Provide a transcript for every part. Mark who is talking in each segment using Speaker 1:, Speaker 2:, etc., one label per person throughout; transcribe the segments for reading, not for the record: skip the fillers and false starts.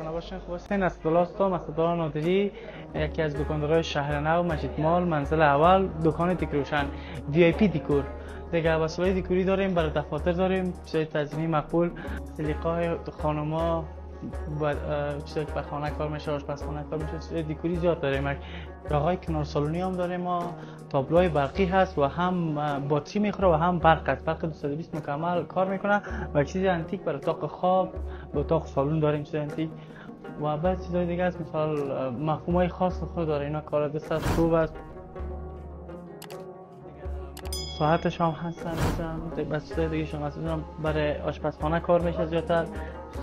Speaker 1: خانه باشین. خوب هستین؟ اسدالله هستم، اسدالله نادری، یکی از دکاندارای شهر نو، مجید مال، منزل اول، دکان دیکروشن وی آی پی دیکور. دیگه وسایل دیکوری داریم، برای دفاتر داریم، چیزای تزیینی مقبول، سلیقه‌های خانم‌ها، چیزایی که به خانه کار میشه، آشپزخانه کار میشه، چیزای دیکوری زیاد داریم. راههای کنار سالونی هم داریم، ما تابلوهای برقی هست و هم باتری میخوره و هم برق است. برق 220 مکمل کار میکنه و چیزی انتیک برای اتاق خواب و اتاق سالون داریم، چیز انتیک و بعد چیزای دیگه است، مثلا مفهومای خاص خود داره. اینا کار دست است، خوب است. ساعتش هم هستن بس چیزای دیگه شما مثلا برای آشپزخانه کار میشه، زیادتر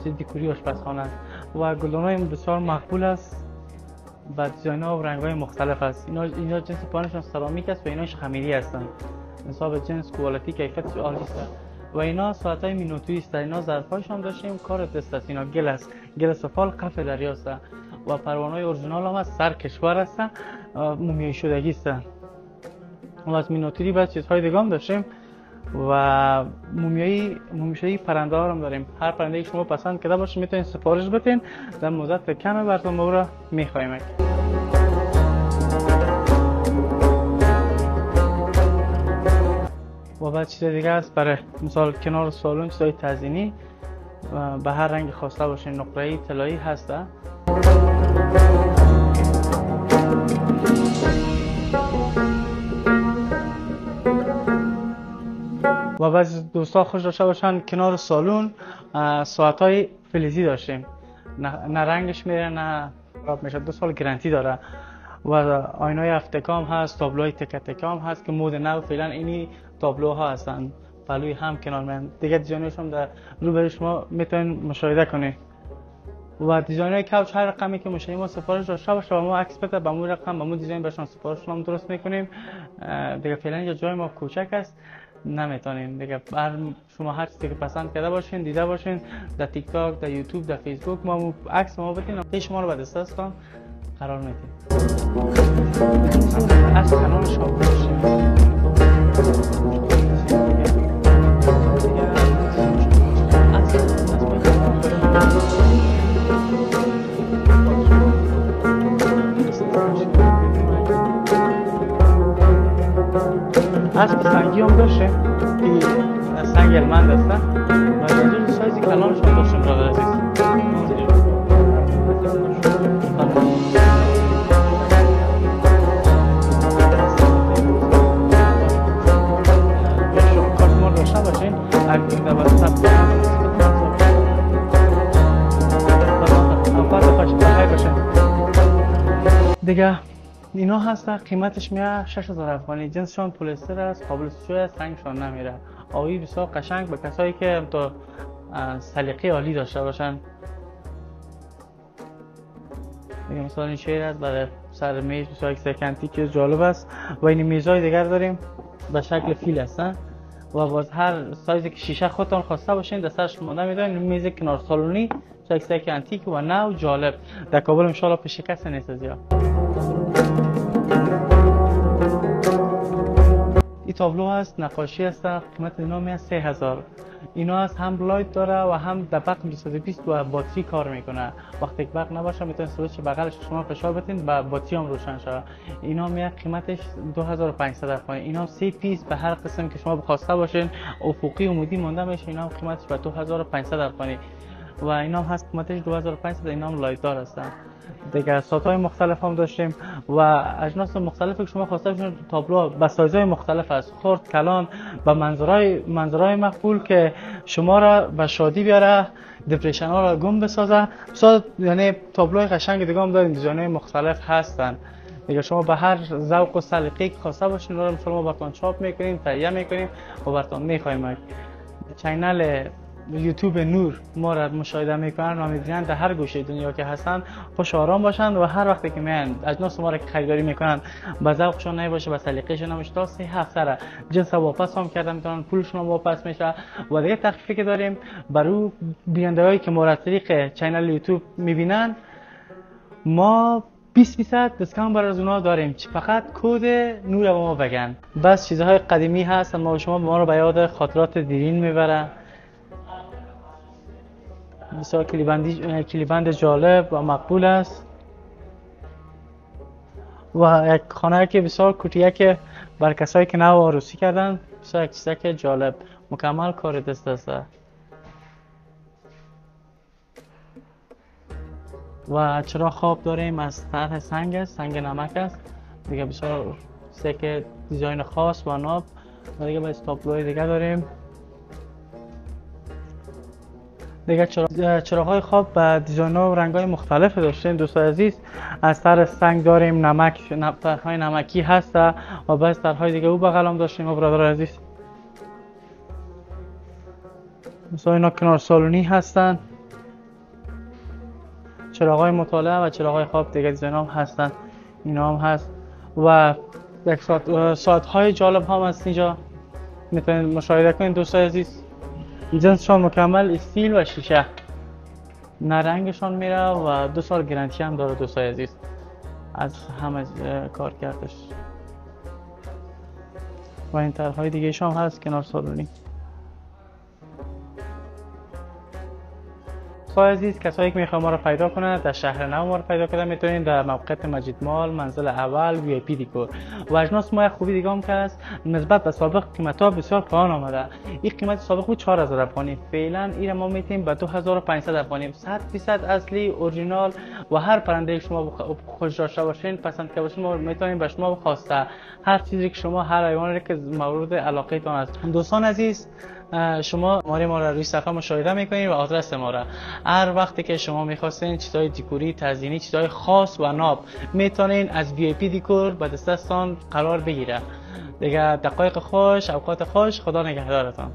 Speaker 1: چیز دیکوری آشپزخانه است و گلدان‌های بسیار مقبول است و دیزاین‌ها و رنگ‌های مختلف است. اینا جنس پانشون سرامیک است و ایناش خمیری هستن. حساب جنس، کوالیتی، کیفیتش عالی است. و اینا ساعت‌های مینوتویی است. اینا ظرف‌هاش هم داشتیم، کار دست است. اینا گل است، گل سفال قف دریا است و پروانه‌های اورجینال هم است، سر کشور است، مومیایی شدگی است. و از مینوتوری بعد چیزهای دیگه هم داشتیم و مومیایی پرنده ها هم داریم. هر پرنده که شما پسند کرده باشید میتونید سفارش بدین، در مدت کمی براتون ما را میخوایم. و بعد چیز دیگه است برای مثال کنار سالن، چیزای تزیینی به هر رنگ خواسته باشین، نقره‌ای، طلایی هست. و بعضی دوستا خوش داشته باشن کنار سالون ساعت‌های فلزی داشتیم، نه رنگش میره نه خراب میشه، 2 سال گارانتی داره و آینه‌های افتکام هست، تابلوهای تکه تکه هم هست که مود نو فعلا اینی تابلوها هستن، پلوی هم کنار میان. دیگه دیزاینش هم در روبروی شما میتونید مشاهده کنید و دیزاین‌های کوچ هر رقمی که مشتری ما سفارش داشته باشه و ما عکس بده، با مو رقم با مو دیزاین برشون سفارش هم درست میکنیم. دیگه فعلا اینجا جای ما کوچک است، نمیتونین دیگه شما هر چیزی که پسند کرده باشین، دیده باشین در تیک تاک، در یوتیوب، در فیسبوک ما عکس ما بدین، شما رو به دسترستان قرار میدیم. از کانال شما باشین. اسب سنگی هم داشته که سنگ المند هستن و اینجا سایزی کلانش هم داشتیم برادر عزیز. کارت ما داشته باشین اگه در باید ثبت دیگه اینا هست. قیمتش میاد 6000 افغانی. جنسشون پلیستر است، قابل سوی است، رنگشون نمیره. آبی بسیار قشنگ به کسایی که تو سلیقه عالی داشته باشن. دیگه مثلا این شیر است برای سر میز، بسیار سکنتی که جالب است و این میزهای دیگر داریم به شکل فیل هستن و باز هر سایزی که شیشه خودتون خواسته باشین در سرش ماده میدونین. میز کنار سالونی شکل انتیک و نو جالب در کابل ان شاء الله پیش کس نیست زیاد. این تابلو هست، نقاشی هست، قیمت اینا میاد 3000. اینا هست هم لایت داره و هم در برق 220 و باتری کار میکنه. وقتی که برق نباشه میتونید سویچ بغلش شما فشار بدین و باتری هم روشن شه. اینا میاد قیمتش 2500 افغانی. اینا 3 پیس به هر قسم که شما بخواسته باشین، افقی عمودی مونده میشه. اینا قیمتش به 2500 افغانی و اینا هم هست قیمتش 2500. اینا هم لایت دار هستن. دیگه ساعت‌های مختلف هم داشتیم و اجناس مختلفی که شما خواسته باشین. تابلو به سایزهای مختلف است، خرد، کلان، با منظرهای مقبول که شما را به شادی بیاره، دپرشن ها را گم بسازه. یعنی تابلوهای قشنگ دیگه هم داریم، دیزاین‌های مختلف هستن. دیگه شما به هر ذوق و سلیقه‌ای که خواسته باشین رو ما براتون چاپ میکنیم، تهیه میکنیم و براتون میخوایم. چینل یوتیوب نور ما را مشاهده میکنن و میبینن در هر گوشه دنیا که هستن خوش آرام باشن و هر وقتی که میان اجناس ما را که خریداری میکنن به ذوقشون نباشه، به سلیقه‌شون نباشه، تا 3 هفته را جنس واپس هم کردن میتونن، پولشون هم واپس میشه. و دیگه تخفیفی که داریم برای بیننده‌هایی که ما را طریق چینل یوتیوب میبینن، ما 20% دیسکانت برای از اونها داریم. فقط کد نور ما بگن. بس چیزهای قدیمی هست ما شما به ما رو به یاد خاطرات دیرین میبره. بسیار کلیبند جالب و مقبول است و یک خانه که بسیار کوچیک که بر کسایی که نو عروسی کردن، بسیار یک چیزی که جالب مکمل کار دست است و چرا خواب داریم از طرح سنگ است، سنگ نمک است دیگه، بسیار که دیزاین خاص و ناب و دیگه با استابلوی دیگه داریم دیگه. چراغ‌های خواب با دیزاین‌ها و رنگ‌های مختلف داشتیم دوستان عزیز. از طرح سنگ داریم، طرح‌های نمکی هست و بعض طرح‌های دیگه او بغل هم داشتیم برادر عزیز. مثلا اینا کنار سالونی هستن، چراغ‌های مطالعه و چراغ‌های خواب دیگه دیزاین‌ها هم هستن، اینا هم هست و یک ساعت‌های جالب هم هست اینجا میتونید مشاهده کنید دوستان عزیز. جنسشان مکمل استیل و شیشه، نه رنگشان میره و 2 سال گارانتی هم داره دوستان عزیز از همه کار کردش. و این طرح‌های دیگه هم هست کنار سالونی. دوستان عزیز، کسایی که میخوان ما رو پیدا کنند در شهر نو ما رو پیدا کنند میتونید در موقعیت مجید مال منزل اول وی آی پی دیکور. و اجناس ما خوبی دیگه هم که هست، نسبت به سابق قیمت‌ها بسیار پایین آمده. این قیمت سابق بود 4000 افغانی، فعلا این ما میتونیم به 2500 افغانی 100% اصلی اورجینال و هر پرنده شما خوش داشته باشین، پسند که باشین، ما میتونیم به شما بخواسته هر چیزی که شما، هر حیوانی که مورد علاقه تان است. دوستان عزیز، شما ما را روی صفحه مشاهده میکنید و آدرس ما را هر وقتی که شما میخواستین چیزای دکوری، تزیینی، چیزای خاص و ناب میتونین از وی آی پی دیکور به دستتان قرار بگیره دیگه. دقایق خوش، اوقات خوش، خدا نگهدارتان.